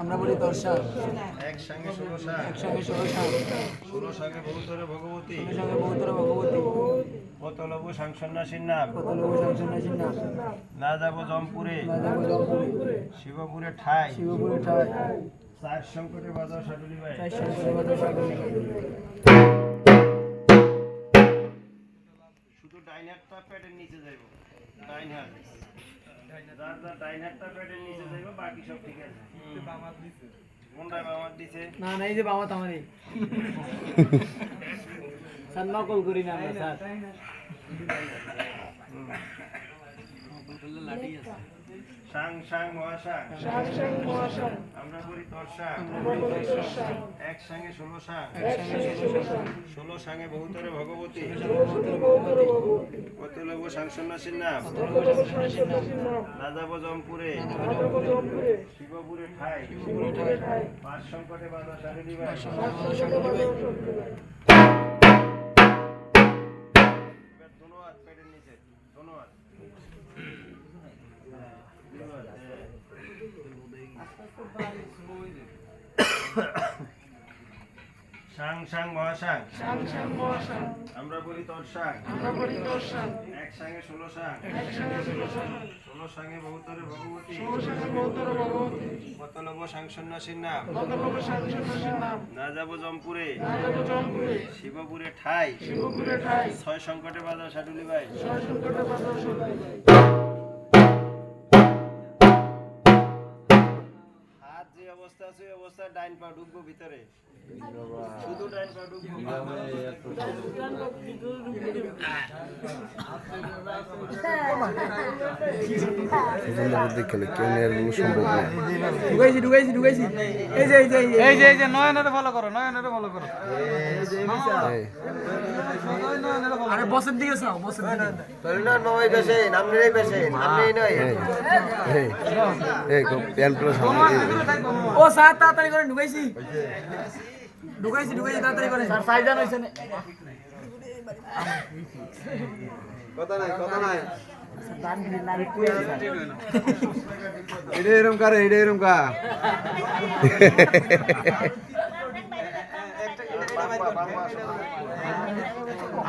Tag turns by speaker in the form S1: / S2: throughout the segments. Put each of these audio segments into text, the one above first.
S1: আমরা বলি দর্শা
S2: এক সঙ্গে 16 শাক 16 শাকে বহুতরে ভগবতী কত লবু সাংসন্যাসীর নাম না যাব জমপুরে শিবপুরে ঠাই চার সংকটে বাজার সাডুলি ভাই শুধু ডাইন হাতটা পেটের নিচে যাইব ডাইন হাত যার যার ডাইন হাতটা পেটের নিচে যাইব বাকি সব ঠিক আছে কোনটা বামাত দিছে
S1: না এই যে বামাত আমারই স্যার নকল করি না আমরা স্যার
S2: সাং সাং মহাসাং আমরা করি তরসাং এক সঙ্গে 16 শাক 16 সঙ্গে বহুতরে ভগবতী কত লবু সাংসন্যাসীর নাম না যাব জমপুরে শিবপুরে ঠাই পাঁচ সংকটে বাধা সারি ভাই ধন্যবাদ পেটের নিচে ধন্যবাদ সাং সাং মহাসাং আমরা বলি তরসাং এক সঙ্গে 16 শাক 16 সঙ্গে বহুতরে ভগবতী কত লব সাংসন্যাসীর নাম না যাব জমপুরে শিবপুরে ঠাই ছয় সংকটে বাজার সাডুলি ভাই হাত যে অবস্থা আছে ওই অবস্থায় ডাইন পা ঢুকবো ভিতরে শুধু ডাইন পা ঢুকবো
S3: দেখলে কেউ নেওয়ার কোনো সম্ভব না
S1: ঢুকাইছি এই যে নয়নরে ফলো করো আরে বসের দিকে যাও বসের দিকে
S2: তোর না নয় বেশে নামনেই বেশে নামনেই নয়
S3: এই প্যান প্লাস
S1: ও স্যার তাড়াতাড়ি করে ঢুকাইছি তাড়াতাড়ি করে স্যার সাইজান হইছে না
S2: কথা নাই
S3: এটা এরকম কা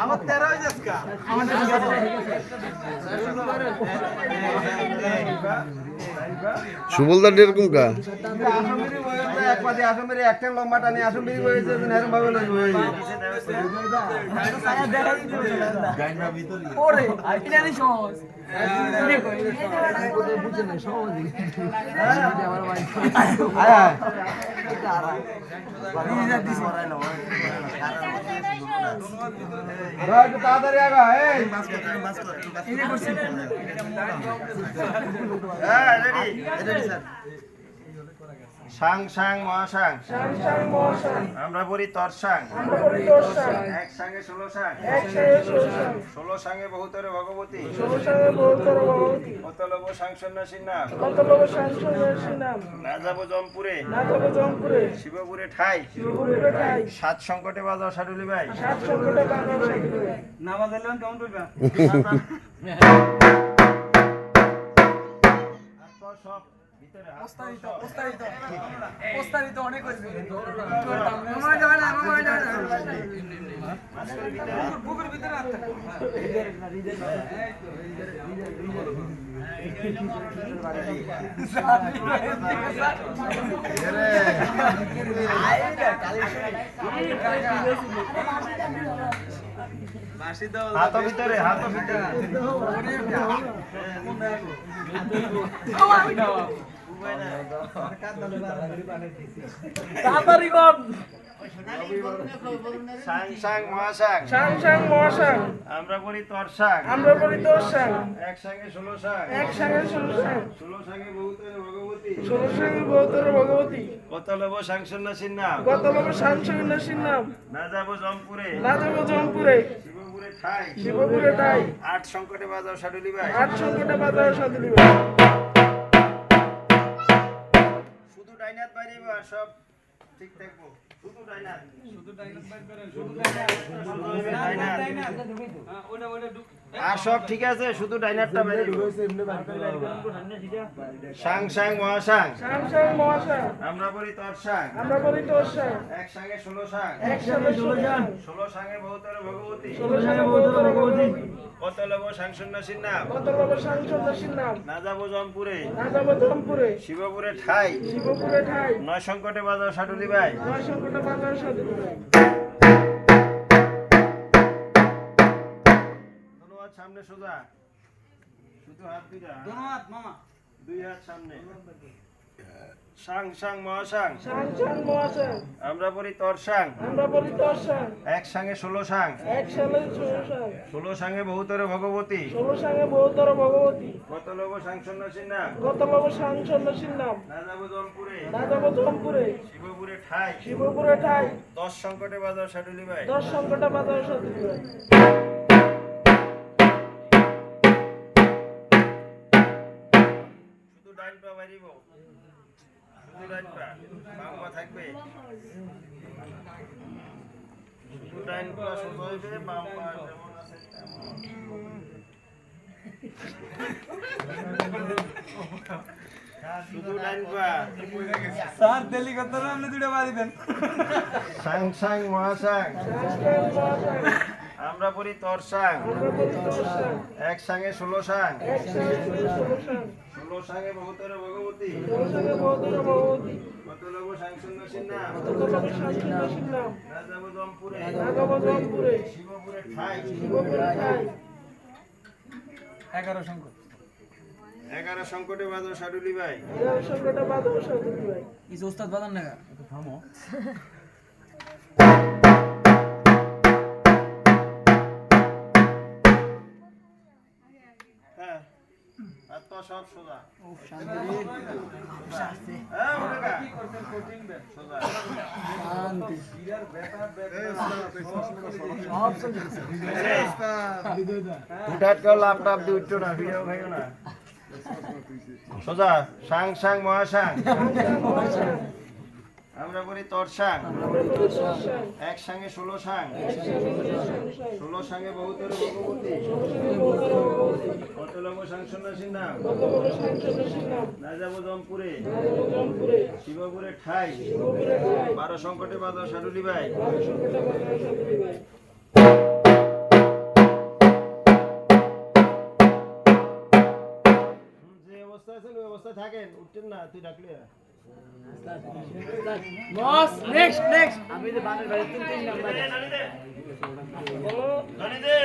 S2: আমার 13 হয়ে যাচ্ছে কা
S3: সুবলদার এরকম কা
S2: আসামের বয়সটা এক পাতে আসামের একটা লম্বা টানে আসামের বয়সে এরকম ভাবে লাগবে
S1: গাইনা ভিতরে ওরে এটা নি সহজ বুঝে না সহজ আমার ভাই
S2: তাড়াতাড়ি আগা এই সাং সাং মহাসাং আমরা বলি তরসাং এক সঙ্গে 16 শাক 16 সঙ্গে বহুতরে ভগবতী কত লব সাংসন্যাসীর নাম না যাব জমপুরে শিবপুরে ঠাই 7 সংকটে বাজাও সাডুলি ভাই
S1: না বাজাইলেন কেমন করবা
S2: সব ভিতরে
S1: প্রস্তাবিত অনেক হয়েছে বুকের ভিতরে
S2: হাত ভিতরে
S1: তাড়াতাড়ি কর
S2: সাং সাং মহাসাং আমরা বলি তরসাং এক সঙ্গে 16 শাক 16 সঙ্গে বহুতরে ভগবতী কত লব সাংসন্যাসীর নাম না যাব জমপুরে শিবপুরে ঠাই 8 সংকটে বাজাও সাডুলি ভাই শুধু ডাইনাত বাইরে আর সব ঠিক থাকবো শুধু ডাইন হাত আর সব ঠিক আছে শুধু ডাইন হাতটা বাইরে সাং সাং মহাসাং আমরা বলি তোর সাং এক সাঙ্গে 16 সাং 16 সাঙ্গে বহুতর ভগবতী কত লব সাং সন্ন্যাসীর নাম না যাবো জমপুরে শিবপুরে ঠাই 9 সংকটে বাজাও সাটুলি ভাই ধন্যবাদ সামনে সোজা শুধু হাত দুইটা ধন্যবাদ মামা দুই হাত সামনে সাং সাং মহাসাং আমরা বলি তোর সাং এক সাঙ্গে 16 সাং 16 সাঙ্গে বহুতর ভগবতী কত লব সাং সন্ন্যাসীর নাম না যাবো জমপুরে শিবপুরে ঠাই 10 সংকটে বাজাও সাটুলি ভাই শুধু ডাইন পা বাড়িব শুধু ডাইন পা বাম পা থাকবে শুধু ডাইন পা সোজা হইবে বাম পা যেমন আছে তেমন শুধু ডাইন পা
S4: স্যার দেলি কত না আপনি দুটো বাড়ি দেন
S2: সাং সাং মহাসাং আমরা বলি তোর সাং এক সাঙ্গে 16 সাং 16 সাঙ্গে বহুতর ভগবতী কত লব সাং সন্ন্যাসীর নাম না যাবো জমপুরে শিবপুরে ঠাই
S4: 11 সংখ্যক
S2: 11 সংকটে বাজাও সাটুলি ভাই
S4: কিছু ওস্তাদ বাদান না থামো
S2: হ্যাঁ আর তো সব সোজা
S4: শান্তি
S2: হ্যাঁ ওটা কি করতেন কোচিং ব্যাট সোজা
S4: শান্তি
S2: উঠাত কেউ ল্যাপটপ দিয়ে উঠতো না ভিডিও খাইও না সোজা সাং সাং মহাসাং আমরা বলি তোর সাং এক সাঙ্গে 16 সাং 16 সাঙ্গে বহুতর ভগবতী কত লব সাং সন্ন্যাসীর নাম না যাবো জমপুরে শিবপুরে ঠাই 12 সংকটে বাজাও সাটুলি ভাই যে অবস্থা আছে ওই অবস্থা থাকেন উঠতেন না তুই ডাকলে
S4: বস নেক্সট আমি যে বানের বাড়ি 3 নাম্বার
S2: ধনি দে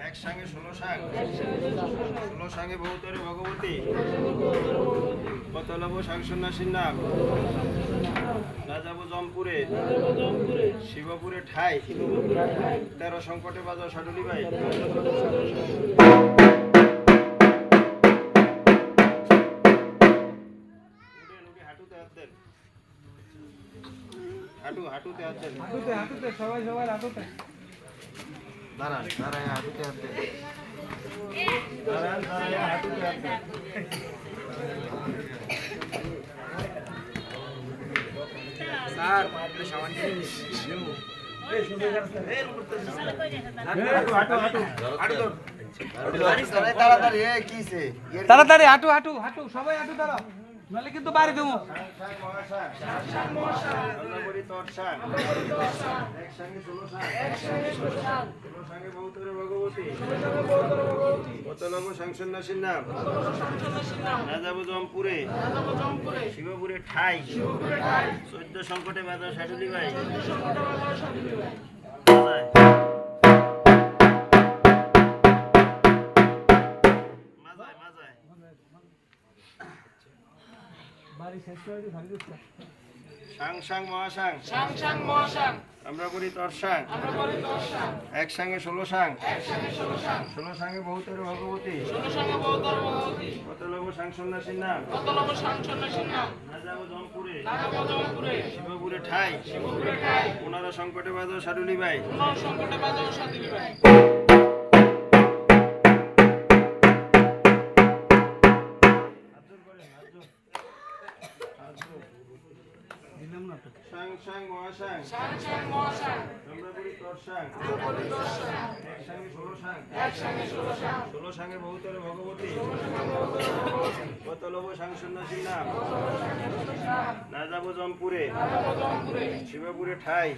S2: একসঙ্গে 16 সাং 16 সাঙ্গে বহুতরে ভগবতী কত লব সাংসন্যাসীর নাম না যাব জমপুরে শিবপুরে ঠাই 13 সংকটে বাজাও সাডুলি ভাই হাঁটুতে হাত দেন হাঁটুতে হাত দেন
S4: হাঁটুতে সবাই হাঁটুতে
S1: দাঁড়ান দাঁড়ান হাঁটুতে হাত দেন
S2: দাঁড়ান হাঁটুতে হাত দেন
S4: স্যার সামান্য
S1: তাড়াতাড়ি কিসে
S4: তাড়াতাড়ি হাঁটু সবাই হাঁটু দাঁড়াও নাহলে কিন্তু বাড়ি দেবো
S2: সাংসন্যাসীর নাম না যাবো জমপুরে শিবপুরে ঠাই 14 সংকটে বাধা সাডুলি ভাই সাং সাং মহাসাং আমরা করি তরসাং একসঙ্গে 16 সাং 16 সাঙ্গে বহুতরে ভগবতী কত লব সাংসন্যাসীর নাম না যাবো জমপুরে শিবপুরে ঠাই 15 সংকটে বাজাও সাডুলি ভাই সাং সাং মহাসাং আমরা করি তরসাং একসঙ্গে 16 সাং 16 সাঙ্গে বহুতরে ভগবতী কত লব সাংসন্যাসীর নাম না যাবো জমপুরে শিবপুরে ঠাই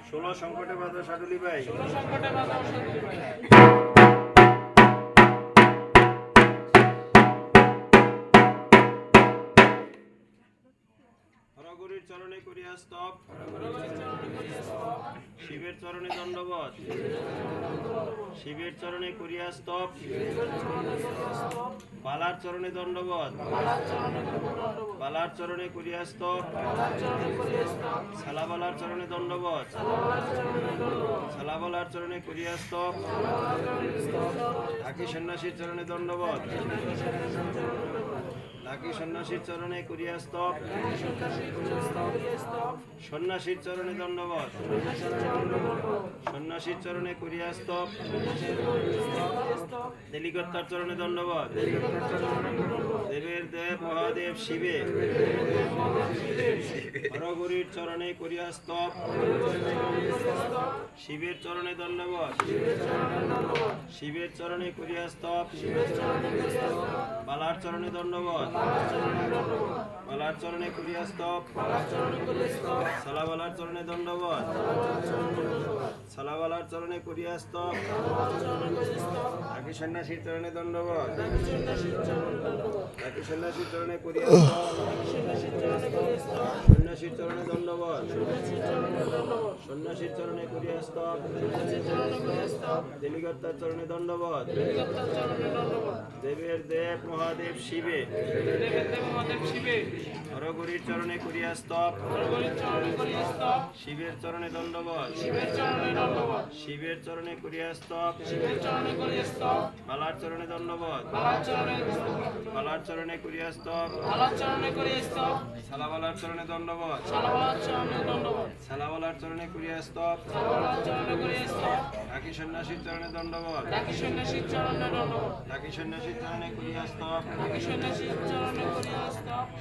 S2: 16 সংকটে বাধা সাডুলি ভাই হরগুরির চরণে করিয়া স্তব শিবের চরণে দণ্ডবত শিবের চরণে করিয়া স্তব বালার চরণে দণ্ডবত বালার চরণে করিয়া স্তব সালাবালার চরণে দণ্ডবত সালাবালার চরণে করিয়া স্তব ঢাকি সন্ন্যাসীর চরণে দণ্ডবত ঢাকি সন্ন্যাসীর চরণে করিয়া স্তব সন্ন্যাসীর চরণে দণ্ডবত সন্ন্যাসীর চরণে করিয়া স্তব দেলিগত্তার চরণে দণ্ডবত দেবের দেব মহাদেব শিবে হরগুরির চরণে করিয়া স্তব শিবের চরণে দণ্ডবত শিবের চরণে করিয়া স্তব বালার চরণে দণ্ডবত বালার চরণে করিয়া স্তব সালাবালার চরণে দণ্ডবত সালাবালার চরণে করিয়া স্তব ঢাকি সন্ন্যাসীর চরণে দণ্ডবত ঢাকি সন্ন্যাসীর চরণে করিয়া স্তব সন্ন্যাসীর চরণে দণ্ডবত সন্ন্যাসীর চরণে করিয়া স্তব দেলিগত্তার চরণে দণ্ডবত দেবের দেব মহাদেব শিবে হরগুরির চরণে করিয়া স্তব শিবের চরণে দণ্ডবত শিবের চরণে করিয়া স্তব বালার চরণে দণ্ডবত বালার চরণে করিয়া স্তব সালাবালার চরণে দণ্ডবত সালাবালার চরণে করিয়া স্তব ঢাকি সন্ন্যাসীর চরণে দণ্ডবত ঢাকি সন্ন্যাসীর চরণে করিয়া স্তব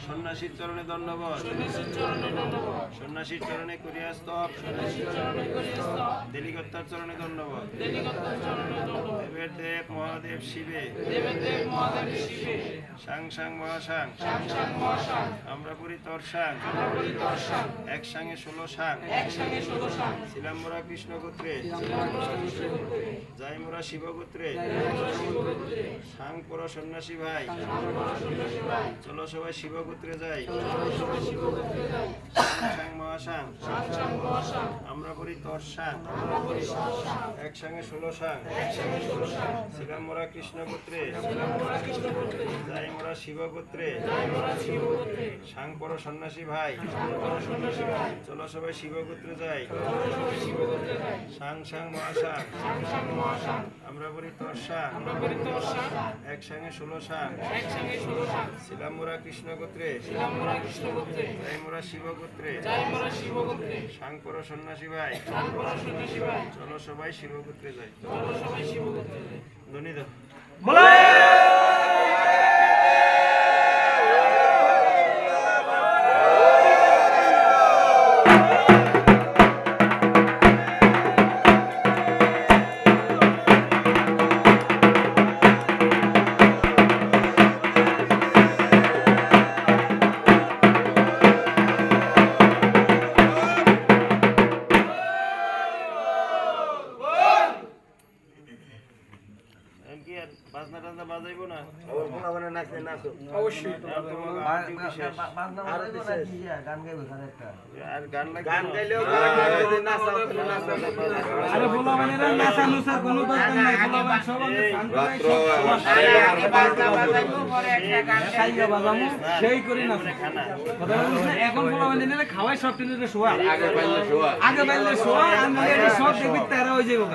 S2: সন্ন্যাসীর চরণে দণ্ডবত সন্ন্যাসীর চরণে করিয়া স্তব দেলিগত্তার চরণে দণ্ডবত দেবের দেব মহাদেব শিবে সাং সাং মহাসাং আমরা করি তরসাং একসঙ্গে 16 সাং ছিলাম মোরা কৃষ্ণ গোত্রে যাই মোরা মোরা শিবগোত্রে সাংপর সন্ন্যাসী ভাই চলো সবাই শিবগোত্রে যাই সাং মহাসাং আমরা করি তর্সাং একসঙ্গে 16 সাং ছিলাম মোরা কৃষ্ণগোত্রে যাই মোরা শিবগোত্রে সাংপর সন্ন্যাসী ভাই চলো সবাই শিবগোত্রে যাই সাং সাং মহাসাং আমরা করি তর্সাং একসঙ্গে 16 সাং ছিলাম মোরা কৃষ্ণগোত্রে যাই মোরা শিবগোত্রে সাংপর সন্ন্যাসী ভাই চলো সবাই শিবগোত্রে যাই ধ্বনি দাও কি আর বাজনা টাজনা বাজাইবো না অবশ্যই আর গান গাইলেও
S4: আরে বলা মানে নাচা নুসা কোনো দরকার নাই বলা মানে সব সেই করি না কথা বলছ এখন বলা মানে না খাওয়াই সব টিনে শোয়া আগে বাইলে শোয়া আর মানে সব দেখবি তারা হয়ে যাবে